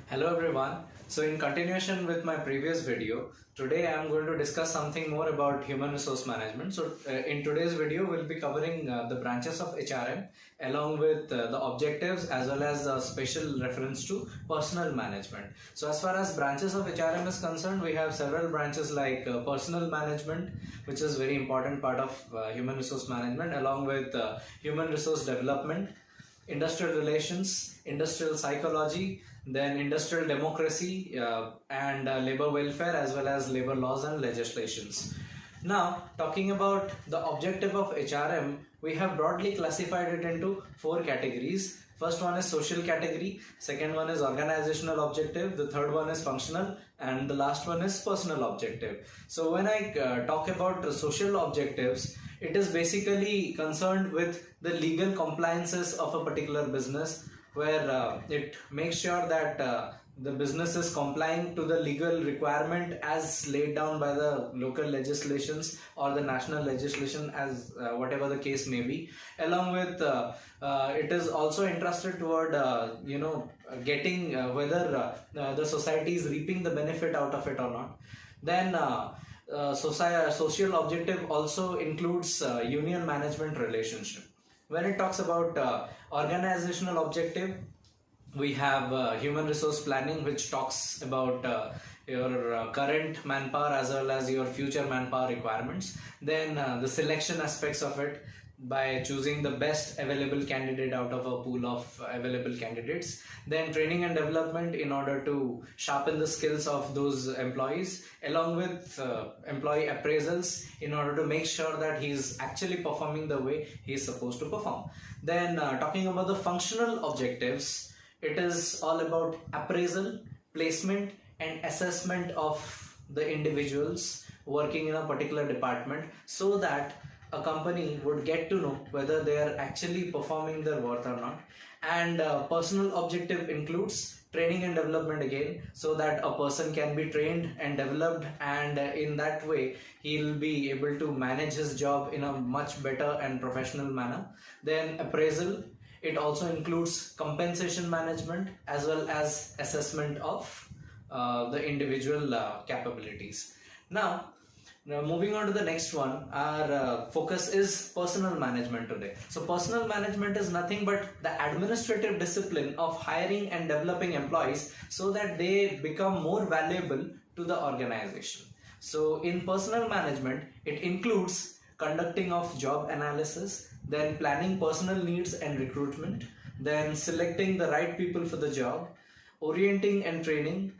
Hello everyone. So in continuation with my previous video, today I am going to discuss something more about human resource management. So in today's video, we'll be covering the branches of HRM along with the objectives as well as a special reference to personal management. So as far as branches of HRM is concerned, we have several branches like personal management, which is very important part of human resource management, along with human resource development, industrial relations, industrial psychology, then industrial democracy and labor welfare, as well as labor laws and legislations. Now, talking about the objective of HRM, we have broadly classified it into four categories. First one is social category, second one is organizational objective, the third one is functional, and the last one is personal objective. So when I talk about social objectives, it is basically concerned with the legal compliances of a particular business, where it makes sure that the business is complying to the legal requirement as laid down by the local legislations or the national legislation, as whatever the case may be. Along with it is also interested toward getting whether the society is reaping the benefit out of it or not. Then social objective also includes union management relationship. When it talks about organizational objective, we have human resource planning, which talks about your current manpower as well as your future manpower requirements. Then the selection aspects of it, by choosing the best available candidate out of a pool of available candidates. Then training and development in order to sharpen the skills of those employees, along with employee appraisals in order to make sure that he is actually performing the way he is supposed to perform. Then talking about the functional objectives, it is all about appraisal, placement and assessment of the individuals working in a particular department, so that a company would get to know whether they are actually performing their worth or not. And personal objective includes training and development again, so that a person can be trained and developed, and in that way he'll be able to manage his job in a much better and professional manner. Then appraisal, it also includes compensation management as well as assessment of the individual capabilities. Now moving on to the next one, our focus is personal management today. So personal management is nothing but the administrative discipline of hiring and developing employees so that they become more valuable to the organization. So in personal management, it includes conducting of job analysis, then planning personal needs and recruitment, then selecting the right people for the job, orienting and training,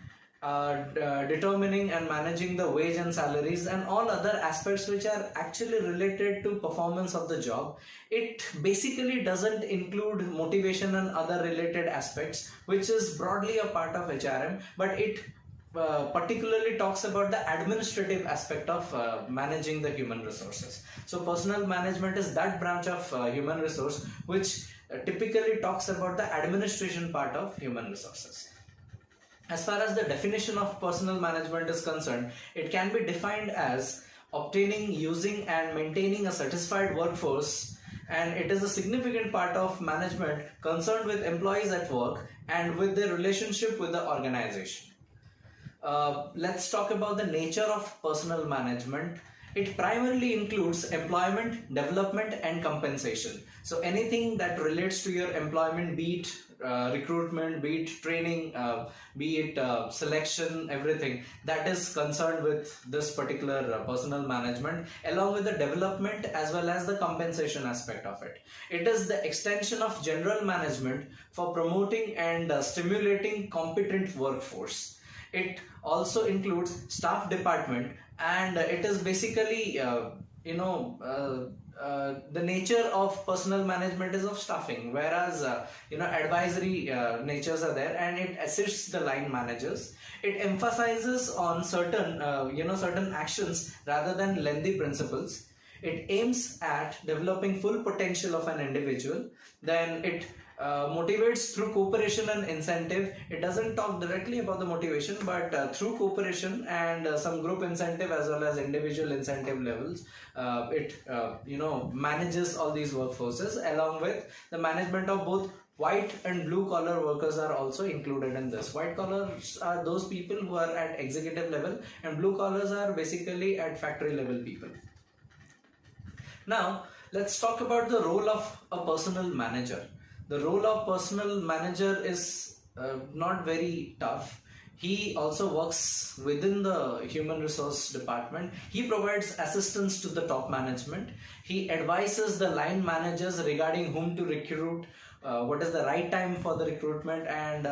determining and managing the wage and salaries, and all other aspects which are actually related to performance of the job. It basically doesn't include motivation and other related aspects, which is broadly a part of HRM, but it particularly talks about the administrative aspect of managing the human resources. So personal management is that branch of human resource which typically talks about the administration part of human resources. As far as the definition of personal management is concerned, it can be defined as obtaining, using and maintaining a satisfied workforce, and it is a significant part of management concerned with employees at work and with their relationship with the organization. Let's talk about the nature of personal management. It primarily includes employment, development and compensation. So anything that relates to your employment, be it recruitment, be it training, be it selection, everything that is concerned with this particular personal management, along with the development as well as the compensation aspect of it. It is the extension of general management for promoting and stimulating competent workforce. It also includes staff department, and it is basically the nature of personal management is of staffing, whereas advisory natures are there, and it assists the line managers. It emphasizes on certain certain actions rather than lengthy principles. It aims at developing full potential of an individual. Then it motivates through cooperation and incentive. It doesn't talk directly about the motivation, but through cooperation and some group incentive as well as individual incentive levels, it manages all these workforces, along with the management of both White and blue collar workers are also included in this. White collars are those people who are at executive level, and blue collars are basically at factory level people. Now, let's talk about the role of a personal manager. The role of personal manager is not very tough. He also works within the human resource department. He provides assistance to the top management. He advises the line managers regarding whom to recruit, what is the right time for the recruitment, and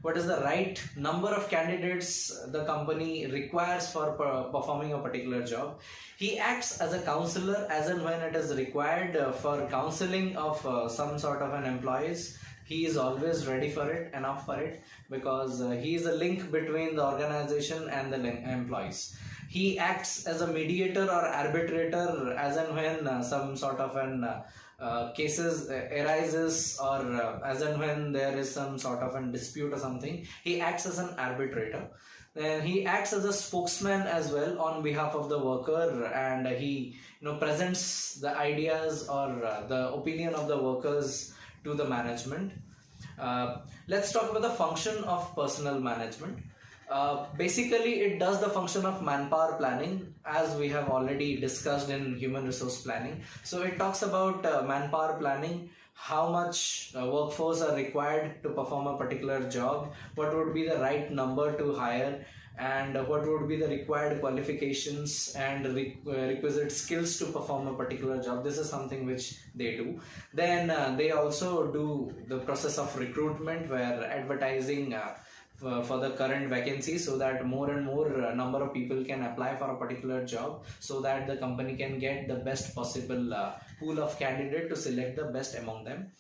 what is the right number of candidates the company requires for performing a particular job. He acts as a counselor as and when it is required for counseling of some sort of an employees. He is always ready for it, enough for it, because he is a link between the organization and the employees. He acts as a mediator or arbitrator as and when some sort of an cases arises, or as and when there is some sort of a dispute or something. He acts as an arbitrator. Then he acts as a spokesman as well on behalf of the worker, and he presents the ideas or the opinion of the workers to the management. Let's talk about the function of personal management. Basically, it does the function of manpower planning, as we have already discussed in human resource planning. So it talks about manpower planning, how much workforce are required to perform a particular job, what would be the right number to hire, and what would be the required qualifications and requisite skills to perform a particular job. This is something which they do. Then they also do the process of recruitment, where advertising for the current vacancy, so that more and more number of people can apply for a particular job, so that the company can get the best possible pool of candidate to select the best among them.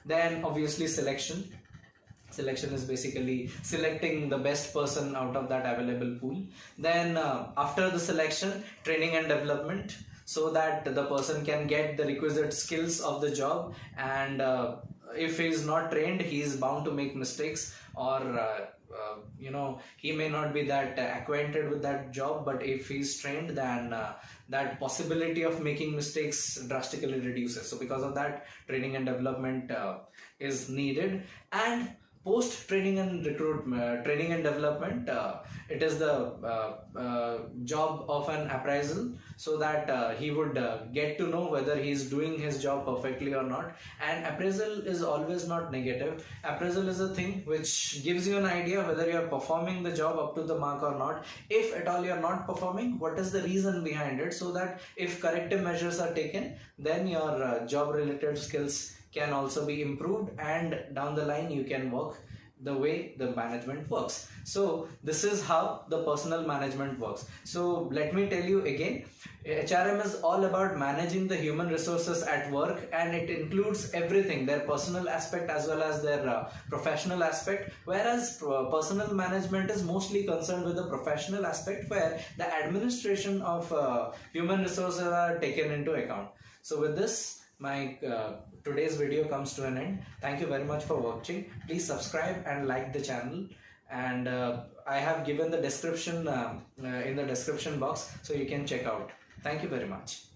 Then obviously selection is basically selecting the best person out of that available pool. Then after the selection, training and development, so that the person can get the requisite skills of the job, and if he is not trained, he is bound to make mistakes, or he may not be that acquainted with that job, but if he is trained, then that possibility of making mistakes drastically reduces. So because of that, training and development is needed. And post training and development, it is the job of an appraisal, so that he would get to know whether he is doing his job perfectly or not. And appraisal is always not negative. Appraisal is a thing which gives you an idea whether you are performing the job up to the mark or not. If at all you are not performing, what is the reason behind it, so that if corrective measures are taken, then your job related skills can also be improved, and down the line you can work the way the management works. So this is how the personal management works. So let me tell you again, HRM is all about managing the human resources at work, and it includes everything, their personal aspect as well as their professional aspect, whereas personal management is mostly concerned with the professional aspect, where the administration of human resources are taken into account. So with this, my today's video comes to an end. Thank you very much for watching. Please subscribe and like the channel, and I have given the description in the description box, so you can check out. Thank you very much.